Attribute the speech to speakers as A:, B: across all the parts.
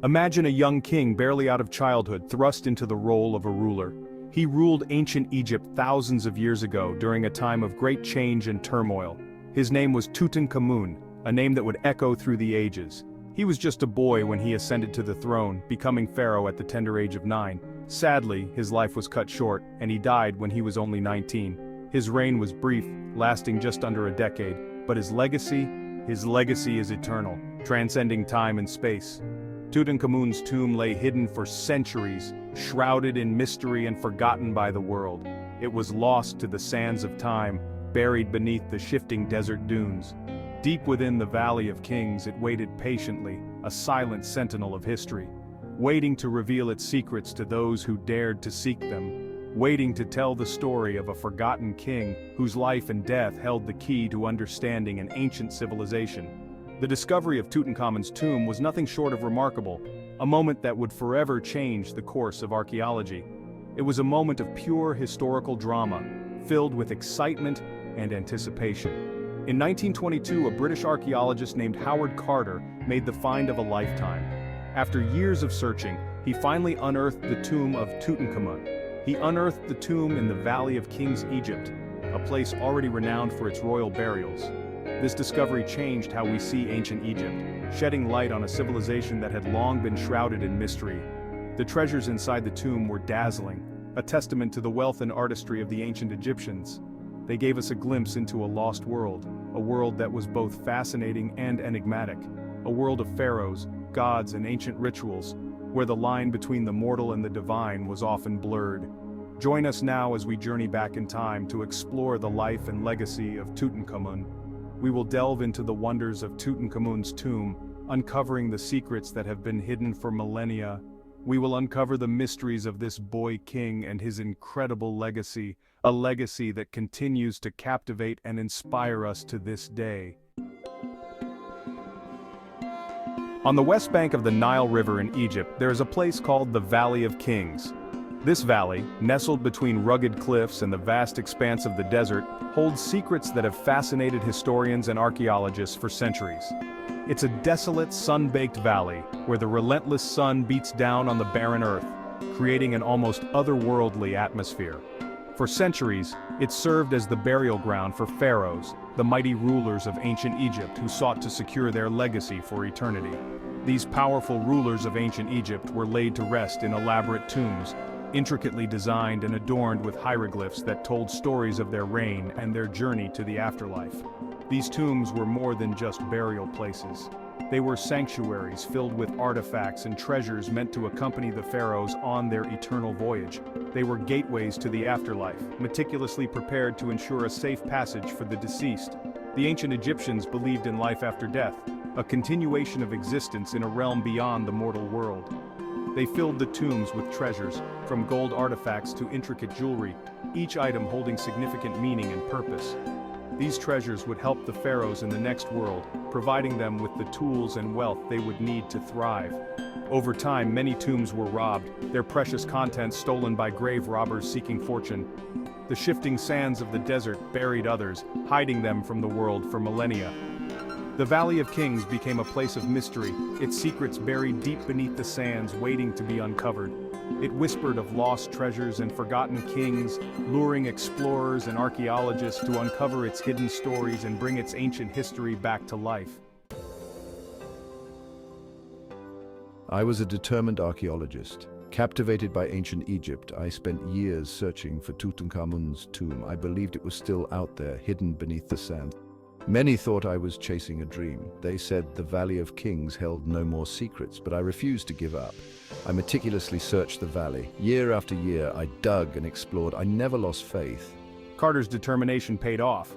A: Imagine a young king barely out of childhood thrust into the role of a ruler. He ruled ancient Egypt thousands of years ago during a time of great change and turmoil. His name was Tutankhamun, a name that would echo through the ages. He was just a boy when he ascended to the throne, becoming pharaoh at the tender age of 9. Sadly, his life was cut short, and he died when he was only 19. His reign was brief, lasting just under a decade, but his legacy is eternal, transcending time and space. Tutankhamun's tomb lay hidden for centuries, shrouded in mystery and forgotten by the world. It was lost to the sands of time, buried beneath the shifting desert dunes. Deep within the Valley of Kings it waited patiently, a silent sentinel of history, waiting to reveal its secrets to those who dared to seek them, waiting to tell the story of a forgotten king whose life and death held the key to understanding an ancient civilization. The discovery of Tutankhamun's tomb was nothing short of remarkable, a moment that would forever change the course of archaeology. It was a moment of pure historical drama, filled with excitement and anticipation. In 1922, a British archaeologist named Howard Carter made the find of a lifetime. After years of searching, he finally unearthed the tomb of Tutankhamun. He unearthed the tomb in the Valley of Kings, Egypt, a place already renowned for its royal burials. This discovery changed how we see ancient Egypt, shedding light on a civilization that had long been shrouded in mystery. The treasures inside the tomb were dazzling, a testament to the wealth and artistry of the ancient Egyptians. They gave us a glimpse into a lost world, a world that was both fascinating and enigmatic, a world of pharaohs, gods, and ancient rituals, where the line between the mortal and the divine was often blurred. Join us now as we journey back in time to explore the life and legacy of Tutankhamun. We will delve into the wonders of Tutankhamun's tomb, uncovering the secrets that have been hidden for millennia. We will uncover the mysteries of this boy king and his incredible legacy, a legacy that continues to captivate and inspire us to this day. On the west bank of the Nile River in Egypt, there is a place called the Valley of Kings. This valley, nestled between rugged cliffs and the vast expanse of the desert, holds secrets that have fascinated historians and archaeologists for centuries. It's a desolate, sun-baked valley, where the relentless sun beats down on the barren earth, creating an almost otherworldly atmosphere. For centuries, it served as the burial ground for pharaohs, the mighty rulers of ancient Egypt who sought to secure their legacy for eternity. These powerful rulers of ancient Egypt were laid to rest in elaborate tombs, intricately designed and adorned with hieroglyphs that told stories of their reign and their journey to the afterlife. These tombs were more than just burial places. They were sanctuaries filled with artifacts and treasures meant to accompany the pharaohs on their eternal voyage. They were gateways to the afterlife, meticulously prepared to ensure a safe passage for the deceased. The ancient Egyptians believed in life after death, a continuation of existence in a realm beyond the mortal world. They filled the tombs with treasures, from gold artifacts to intricate jewelry, each item holding significant meaning and purpose. These treasures would help the pharaohs in the next world, providing them with the tools and wealth they would need to thrive. Over time, many tombs were robbed, their precious contents stolen by grave robbers seeking fortune. The shifting sands of the desert buried others, hiding them from the world for millennia. The Valley of Kings became a place of mystery, its secrets buried deep beneath the sands waiting to be uncovered. It whispered of lost treasures and forgotten kings, luring explorers and archaeologists to uncover its hidden stories and bring its ancient history back to life.
B: I was a determined archaeologist. Captivated by ancient Egypt, I spent years searching for Tutankhamun's tomb. I believed it was still out there, hidden beneath the sand. Many thought I was chasing a dream. They said the Valley of Kings held no more secrets, but I refused to give up. I meticulously searched the valley. Year after year, I dug and explored. I never lost faith.
A: Carter's determination paid off.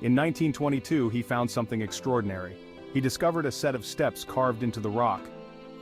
A: In 1922, he found something extraordinary. He discovered a set of steps carved into the rock.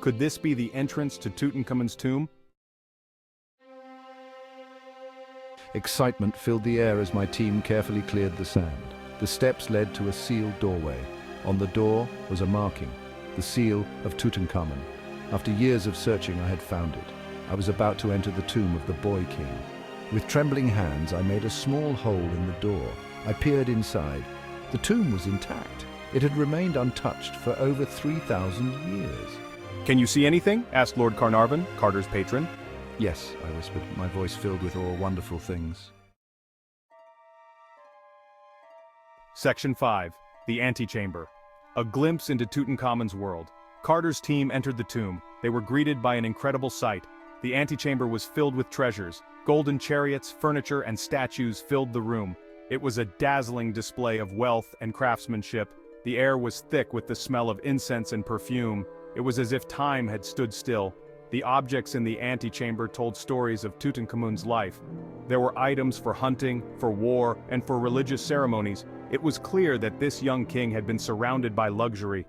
A: Could this be the entrance to Tutankhamun's tomb?
B: Excitement filled the air as my team carefully cleared the sand. The steps led to a sealed doorway. On the door was a marking, the seal of Tutankhamun. After years of searching, I had found it. I was about to enter the tomb of the boy king. With trembling hands, I made a small hole in the door. I peered inside. The tomb was intact. It had remained untouched for over 3,000 years.
A: "Can you see anything?" asked Lord Carnarvon, Carter's patron.
B: Yes, I whispered, my voice filled with all wonderful things.
A: Section 5. The Antechamber. A glimpse into Tutankhamun's world. Carter's team entered the tomb. They were greeted by an incredible sight. The antechamber was filled with treasures. Golden chariots, furniture, and statues filled the room. It was a dazzling display of wealth and craftsmanship. The air was thick with the smell of incense and perfume. It was as if time had stood still. The objects in the antechamber told stories of Tutankhamun's life. There were items for hunting, for war, and for religious ceremonies. It was clear that this young king had been surrounded by luxury.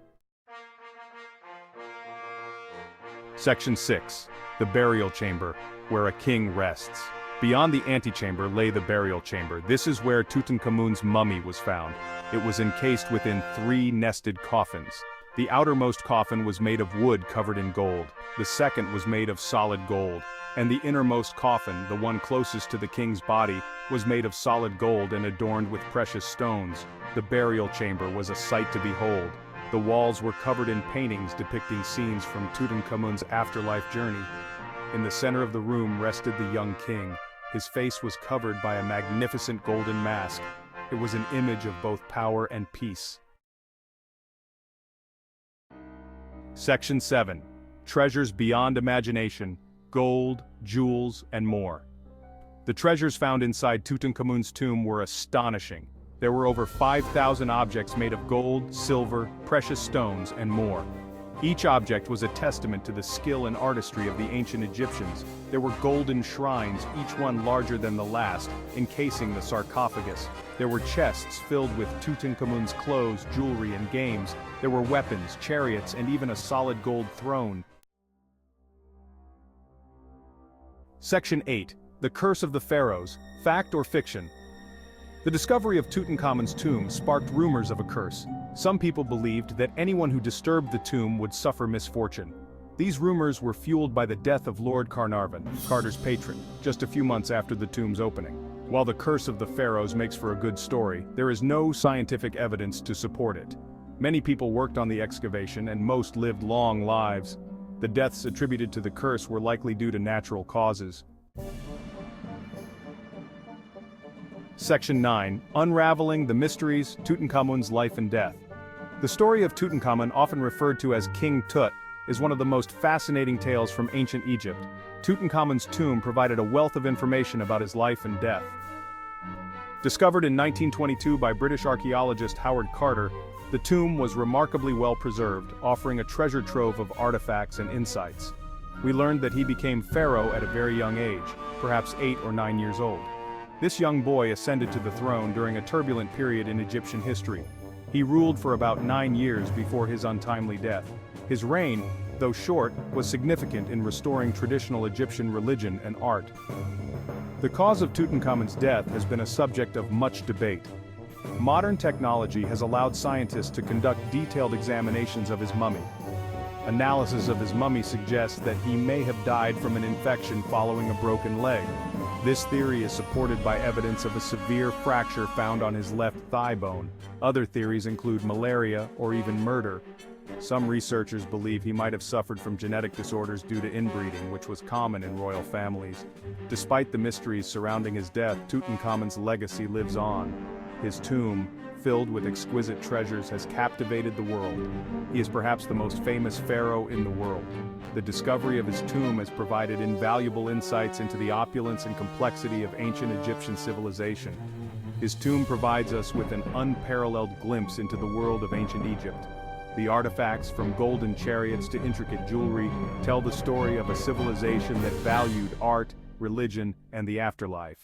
A: Section 6. The Burial Chamber, where a king rests. Beyond the antechamber lay the burial chamber. This is where Tutankhamun's mummy was found. It was encased within 3 nested coffins. The outermost coffin was made of wood covered in gold. The second was made of solid gold. And the innermost coffin, the one closest to the king's body, was made of solid gold and adorned with precious stones. The burial chamber was a sight to behold. The walls were covered in paintings depicting scenes from Tutankhamun's afterlife journey. In the center of the room rested the young king. His face was covered by a magnificent golden mask. It was an image of both power and peace. Section 7. Treasures beyond imagination, gold, jewels, and more. The treasures found inside Tutankhamun's tomb were astonishing. There were over 5,000 objects made of gold, silver, precious stones, and more. Each object was a testament to the skill and artistry of the ancient Egyptians. There were golden shrines, each one larger than the last, encasing the sarcophagus. There were chests filled with Tutankhamun's clothes, jewelry, and games. There were weapons, chariots, and even a solid gold throne. Section 8. The Curse of the Pharaohs. Fact or fiction? The discovery of Tutankhamun's tomb sparked rumors of a curse. Some people believed that anyone who disturbed the tomb would suffer misfortune. These rumors were fueled by the death of Lord Carnarvon, Carter's patron, just a few months after the tomb's opening. While the curse of the pharaohs makes for a good story, there is no scientific evidence to support it. Many people worked on the excavation and most lived long lives. The deaths attributed to the curse were likely due to natural causes. Section 9. Unraveling the Mysteries, Tutankhamun's Life and Death. The story of Tutankhamun, often referred to as King Tut, is one of the most fascinating tales from ancient Egypt. Tutankhamun's tomb provided a wealth of information about his life and death. Discovered in 1922 by British archaeologist Howard Carter, the tomb was remarkably well preserved, offering a treasure trove of artifacts and insights. We learned that he became pharaoh at a very young age, perhaps 8 or 9 years old. This young boy ascended to the throne during a turbulent period in Egyptian history. He ruled for about 9 years before his untimely death. His reign, though short, was significant in restoring traditional Egyptian religion and art. The cause of Tutankhamun's death has been a subject of much debate. Modern technology has allowed scientists to conduct detailed examinations of his mummy. Analysis of his mummy suggests that he may have died from an infection following a broken leg. This theory is supported by evidence of a severe fracture found on his left thigh bone. Other theories include malaria or even murder. Some researchers believe he might have suffered from genetic disorders due to inbreeding, which was common in royal families. Despite the mysteries surrounding his death, Tutankhamun's legacy lives on. His tomb, filled with exquisite treasures, has captivated the world. He is perhaps the most famous pharaoh in the world. The discovery of his tomb has provided invaluable insights into the opulence and complexity of ancient Egyptian civilization. His tomb provides us with an unparalleled glimpse into the world of ancient Egypt. The artifacts, from golden chariots to intricate jewelry, tell the story of a civilization that valued art, religion, and the afterlife.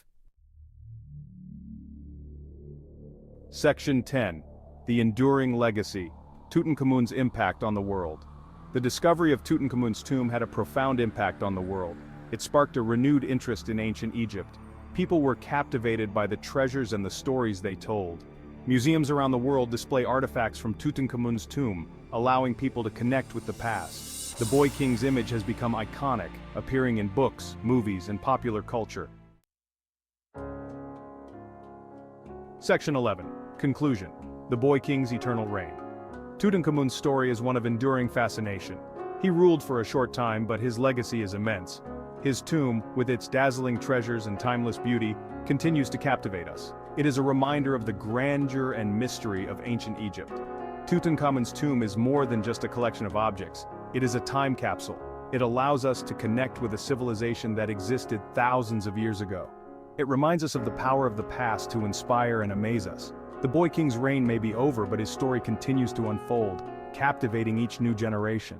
A: Section 10. The Enduring Legacy. Tutankhamun's Impact on the World. The discovery of Tutankhamun's tomb had a profound impact on the world. It sparked a renewed interest in ancient Egypt. People were captivated by the treasures and the stories they told. Museums around the world display artifacts from Tutankhamun's tomb, allowing people to connect with the past. The boy king's image has become iconic, appearing in books, movies, and popular culture. Section 11. Conclusion. The Boy King's Eternal Reign. Tutankhamun's story is one of enduring fascination. He ruled for a short time, but his legacy is immense. His tomb, with its dazzling treasures and timeless beauty, continues to captivate us. It is a reminder of the grandeur and mystery of ancient Egypt. Tutankhamun's tomb is more than just a collection of objects. It is a time capsule. It allows us to connect with a civilization that existed thousands of years ago. It reminds us of the power of the past to inspire and amaze us. The boy king's reign may be over, but his story continues to unfold, captivating each new generation.